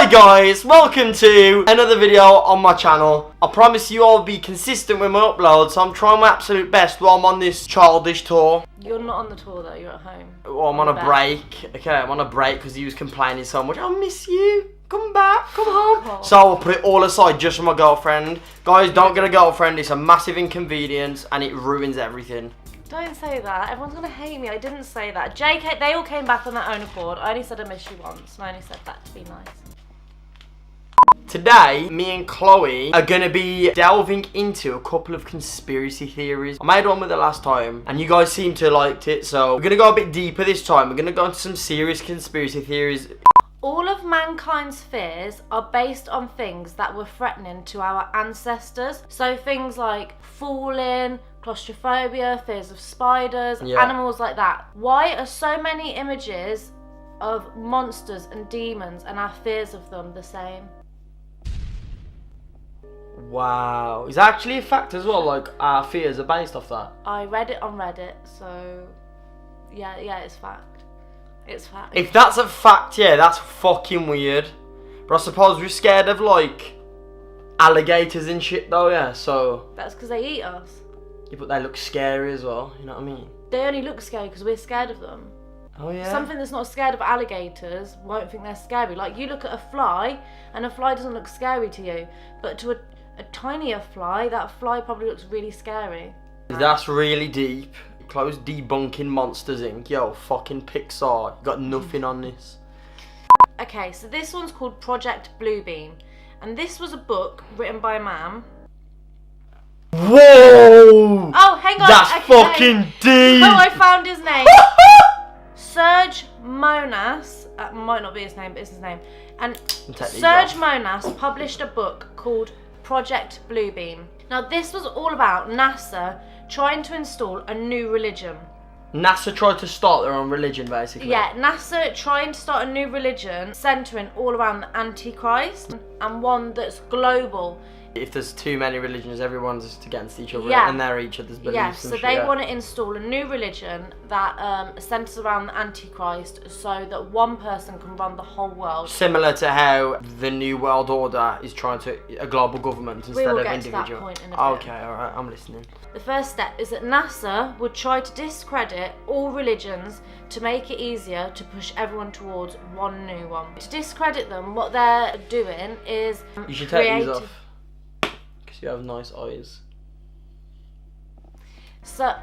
Hi guys, welcome to another video on my channel. I promise you I'll be consistent with my uploads, so I'm trying my absolute best while I'm on this childish tour. You're not on the tour though, you're at home. Well, I'm on a break. Okay, I'm on a break because he was complaining so much. I miss you. Come back, come home. Oh. So I'll put it all aside just for my girlfriend. Guys, don't get a girlfriend. It's a massive inconvenience and it ruins everything. Don't say that. Everyone's going to hate me. I didn't say that. JK, they all came back on their own accord. I only said I miss you once, and I only said that to be nice. Today, me and Chloe are going to be delving into a couple of conspiracy theories. I made one with the last time, and you guys seem to have liked it, so we're going to go a bit deeper this time. We're going to go into some serious conspiracy theories. All of mankind's fears are based on things that were threatening to our ancestors. So things like falling, claustrophobia, fears of spiders, animals like that. Why are so many images of monsters and demons and our fears of them the same? Wow. Is that actually a fact as well? Like, our fears are based off that? I read it on Reddit, so yeah, it's fact. It's fact. If that's a fact, yeah, that's fucking weird. But I suppose we're scared of, like, alligators and shit though, yeah, so... That's because they eat us. Yeah, but they look scary as well, you know what I mean? They only look scary because we're scared of them. Oh yeah? Something that's not scared of alligators won't think they're scary. Like, you look at a fly, and a fly doesn't look scary to you. But to a tinier fly, that fly probably looks really scary. That's really deep. Chloe's debunking Monsters Inc. Yo, fucking Pixar. You got nothing on this. Okay, so this one's called Project Bluebeam. And this was a book written by a man. Whoa! Oh, hang on. That's fucking deep! Oh, I found his name. Serge Monas. Might not be his name, but it's his name. And Serge Monas published a book called Project Bluebeam. Now, this was all about NASA trying to install a new religion. NASA tried to start their own religion, basically. Yeah, NASA trying to start a new religion centering all around the Antichrist and one that's global. If there's too many religions, everyone's against each other and they're each other's beliefs. Yeah, so they want to install a new religion that centers around the Antichrist so that one person can run the whole world. Similar to how the New World Order is trying to a global government instead of individual. To that point in a bit. Okay, alright, I'm listening. The first step is that NASA would try to discredit all religions to make it easier to push everyone towards one new one. To discredit them, what they're doing is you should take these off. You have nice eyes. So,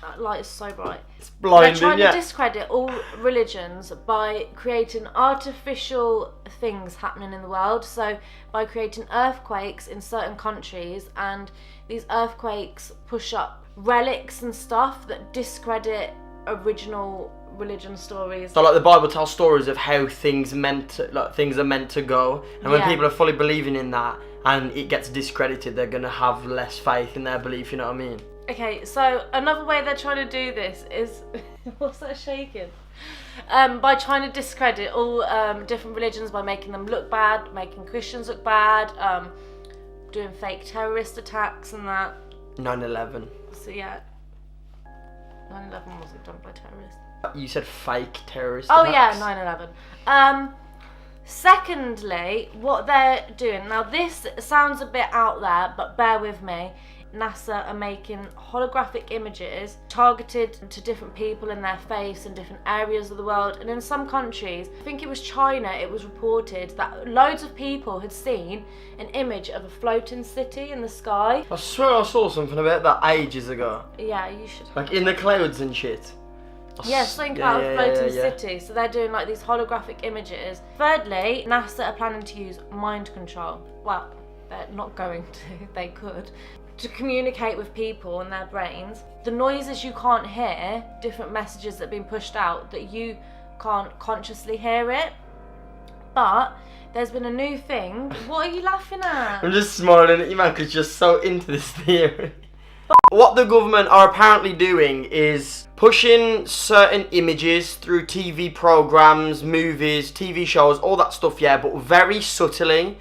that light is so bright. It's blinding, They're trying to discredit all religions by creating artificial things happening in the world. So, by creating earthquakes in certain countries, and these earthquakes push up relics and stuff that discredit original religion stories. So like the Bible tells stories of how things are meant to go, and when people are fully believing in that and it gets discredited, they're gonna have less faith in their belief, you know what I mean? Okay, so another way they're trying to do this is what's that shaking? By trying to discredit all different religions by making them look bad, making Christians look bad, doing fake terrorist attacks and that. 9/11. So yeah, 9/11 wasn't done by terrorists. You said fake terrorist attacks? Oh yeah, 9/11. Secondly, what they're doing, now this sounds a bit out there, but bear with me. NASA are making holographic images targeted to different people in their face in different areas of the world. And in some countries, I think it was China, it was reported that loads of people had seen an image of a floating city in the sky. I swear I saw something about that ages ago. Yeah, you should. Like in the clouds and shit. Yeah, something about a floating city. So they're doing like these holographic images. Thirdly, NASA are planning to use mind control. Well, they're not going to, they could. To communicate with people and their brains. The noises you can't hear, different messages that are being pushed out that you can't consciously hear it. But there's been a new thing. What are you laughing at? I'm just smiling at you, man, because you're so into this theory. What the government are apparently doing is pushing certain images through TV programs, movies, TV shows, all that stuff, yeah, but very subtly.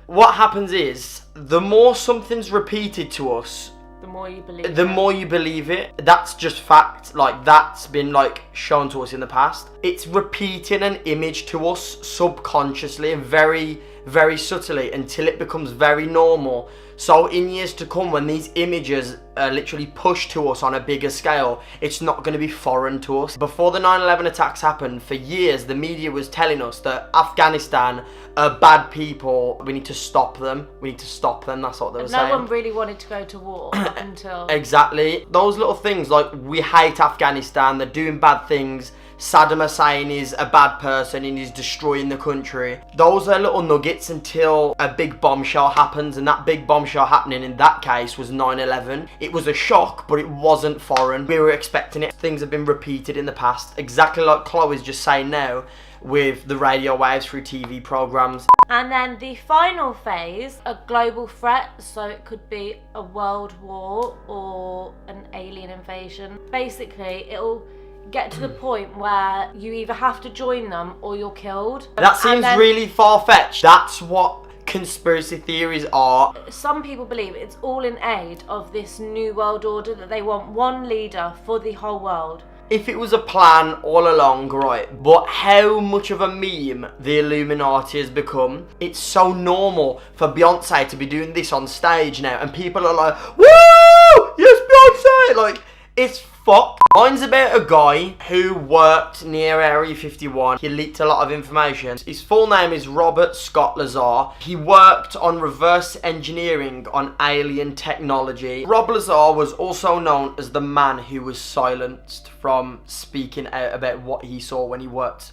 What happens is, the more something's repeated to us, The more you believe it. The more you believe it. That's just fact. Like, that's been, like, shown to us in the past. It's repeating an image to us subconsciously and very, very subtly until it becomes very normal. So in years to come, when these images are literally pushed to us on a bigger scale, it's not going to be foreign to us. Before the 9/11 attacks happened, for years the media was telling us that Afghanistan are bad people. We need to stop them. We need to stop them. That's what they were saying. No one really wanted to go to war up until... Exactly. Those little things like, we hate Afghanistan, they're doing bad things, Saddam Hussein is a bad person and he's destroying the country. Those are little nuggets until a big bombshell happens, and that big bombshell happening in that case was 9/11. It was a shock, but it wasn't foreign. We were expecting it. Things have been repeated in the past, exactly like Chloe's just saying now, with the radio waves through TV programs. And then the final phase, a global threat, so it could be a world war or an alien invasion. Basically, it'll get to the point where you either have to join them or you're killed. That seems really far-fetched. That's what conspiracy theories are. Some people believe it's all in aid of this new world order, that they want one leader for the whole world. If it was a plan all along, right, but how much of a meme the Illuminati has become. It's so normal for Beyonce to be doing this on stage now, and people are like, woo, yes Beyonce, like, it's fuck. Mine's about a guy who worked near Area 51. He leaked a lot of information. His full name is Robert Scott Lazar. He worked on reverse engineering on alien technology. Rob Lazar was also known as the man who was silenced from speaking out about what he saw when he worked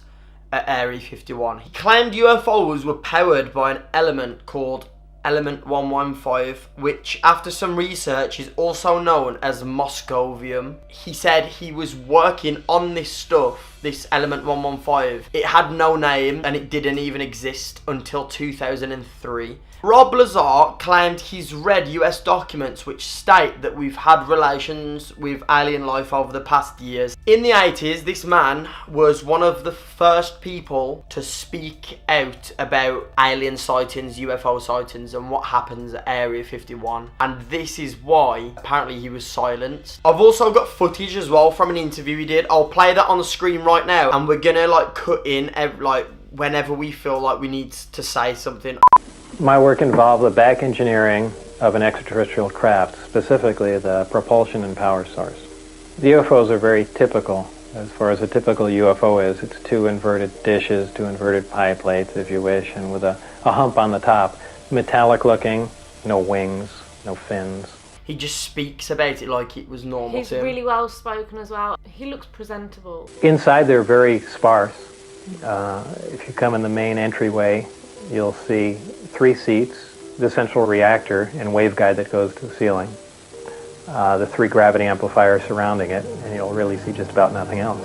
at Area 51. He claimed UFOs were powered by an element called Element 115, which after some research is also known as Moscovium. He said he was working on this stuff, this Element 115. It had no name and it didn't even exist until 2003. Rob Lazar claimed he's read US documents which state that we've had relations with alien life over the past years. In the 80s, this man was one of the first people to speak out about alien sightings, UFO sightings, and what happens at Area 51. And this is why apparently he was silenced. I've also got footage as well from an interview he did. I'll play that on the screen right now, and we're gonna like cut in like whenever we feel like we need to say something. My work involved the back engineering of an extraterrestrial craft, specifically the propulsion and power source. The UFOs are very typical. As far as a typical UFO is, it's two inverted dishes, two inverted pie plates, if you wish, and with a hump on the top. Metallic looking, no wings, no fins. He just speaks about it like it was normal He's to him. really well spoken as well. He looks presentable. Inside they're very sparse. If you come in the main entryway, you'll see 3 seats, the central reactor and waveguide that goes to the ceiling, the 3 gravity amplifiers surrounding it, and you'll really see just about nothing else.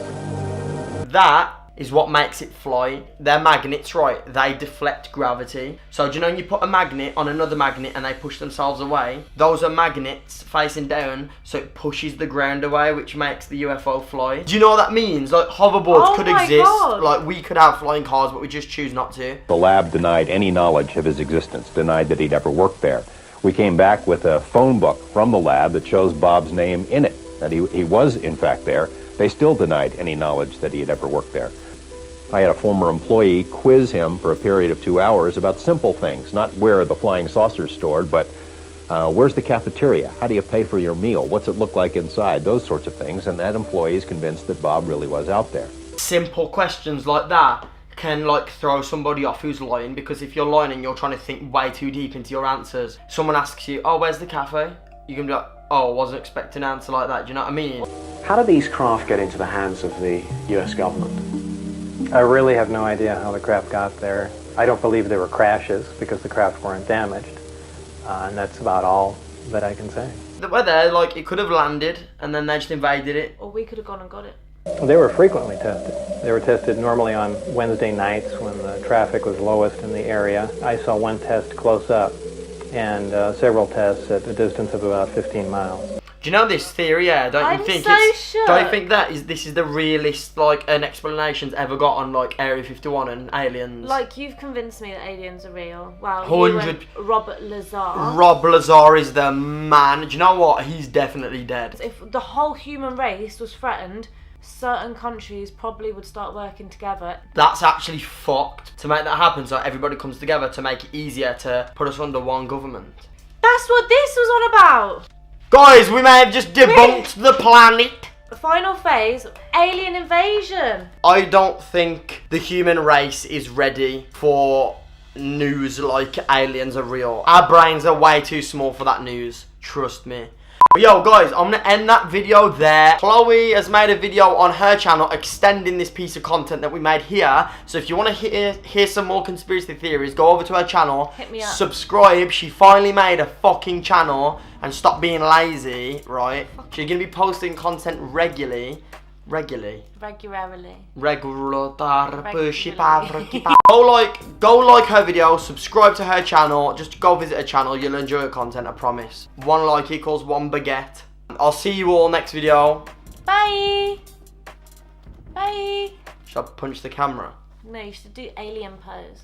That is what makes it fly. They're magnets, right? They deflect gravity. So do you know when you put a magnet on another magnet and they push themselves away? Those are magnets facing down, so it pushes the ground away, which makes the UFO fly. Do you know what that means? Like, hoverboards could exist. God. Like, we could have flying cars, but we just choose not to. The lab denied any knowledge of his existence, denied that he'd ever worked there. We came back with a phone book from the lab that shows Bob's name in it, that he was in fact there. They still denied any knowledge that he had ever worked there. I had a former employee quiz him for a period of 2 hours about simple things, not where are the flying saucers stored, but where's the cafeteria? How do you pay for your meal? What's it look like inside? Those sorts of things, and that employee is convinced that Bob really was out there. Simple Questions like that can like throw somebody off who's lying, because if you're lying and you're trying to think way too deep into your answers, someone asks you, oh, where's the cafe? You can be like, oh, I wasn't expecting an answer like that. Do you know what I mean? How do these craft get into the hands of the US government? I really have no idea how the craft got there. I don't believe there were crashes because the craft weren't damaged, and that's about all that I can say. They were there, like, it could have landed and then they just invaded it. Or we could have gone and got it. They were frequently tested. They were tested normally on Wednesday nights when the traffic was lowest in the area. I saw one test close up and several tests at a distance of about 15 miles. Do you know this theory? Yeah, don't you think shook. Don't you think that this is the realest like an explanation's ever got on like Area 51 and aliens? Like you've convinced me that aliens are real. Wow, 100. You and Robert Lazar. Rob Lazar is the man. Do you know what? He's definitely dead. If the whole human race was threatened, certain countries probably would start working together. That's actually fucked to make that happen. So everybody comes together to make it easier to put us under one government. That's what this was all about. Guys, we may have just debunked the planet. The final phase, alien invasion. I don't think the human race is ready for news like aliens are real. Our brains are way too small for that news. Trust me. Yo guys, I'm gonna end that video there. Chloe has made a video on her channel extending this piece of content that we made here. So if you want to hear some more conspiracy theories, go over to her channel. Hit me up. Subscribe. She finally made a fucking channel and stop being lazy, right? She's gonna be posting content regularly. Regularly. Go like her video, subscribe to her channel, just go visit her channel, you'll enjoy her content, I promise. One like equals one baguette. I'll see you all next video. Bye. Bye. Should I punch the camera? No, you should do alien pose.